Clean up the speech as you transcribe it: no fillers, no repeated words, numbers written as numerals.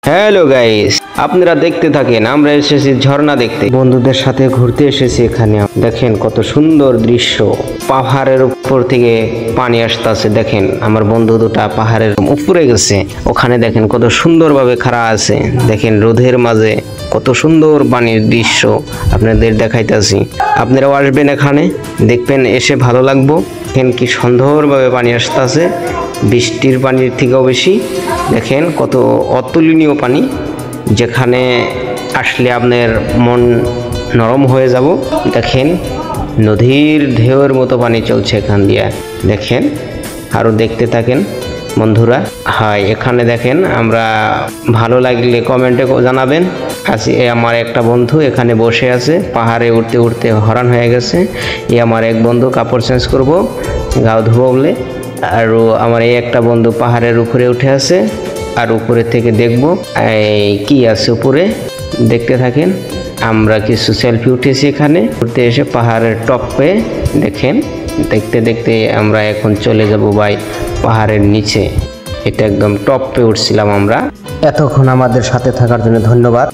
Hello guys, আপনারা দেখতে থাকেন। আমরা এসেছি ঝর্ণা দেখতে, বন্ধুদের সাথে ঘুরতে এসেছি এখানে। দেখেন কত সুন্দর দৃশ্য, পাহাড়ের উপর থেকে পানি আসতেছে। দেখেন আমার বন্ধু দুটা পাহাড়ের উপরে গেছে, ওখানে দেখেন কত সুন্দরভাবে খাড়া আছে। দেখেন রোদের মাঝে কত সুন্দর পানির দৃশ্য আপনাদের দেখাইতেছি। আপনারাও আসবেন এখানে, দেখবেন, এসে ভালো লাগবো। দেখেন কি সুন্দরভাবে পানি আসতেছে, বৃষ্টির পানির থেকেও বেশি। দেখেন কত অতুলনীয় পানি, যেখানে আসলে আপনার মন নরম হয়ে যাব। দেখেন নদীর ঢেউয়ের মতো পানি চলছে এখান দিয়ে। দেখেন আরও দেখতে থাকেন বন্ধুরা। হয় এখানে দেখেন, আমরা ভালো লাগলে কমেন্টে জানাবেন। আছি আমার একটা বন্ধু এখানে বসে আছে, পাহাড়ে উঠতে উঠতে হরান হয়ে গেছে। আমার এক বন্ধু কাপড় চেঞ্জ করব, গাও ধুবো বলে। আর আমার এই একটা বন্ধু পাহাড়ের উপরে উঠে আছে, আর উপরে থেকে দেখব কি আছে উপরে। দেখতে থাকেন। আমরা কিছু সেলফি উঠেছি এখানে ঘুরতে এসে পাহাড়ের টপে। দেখেন দেখতে দেখতে আমরা এখন চলে যাব ভাই পাহাড়ের নিচে। এটা একদম টপে উঠছিলাম আমরা। এতক্ষণ আমাদের সাথে থাকার জন্য ধন্যবাদ।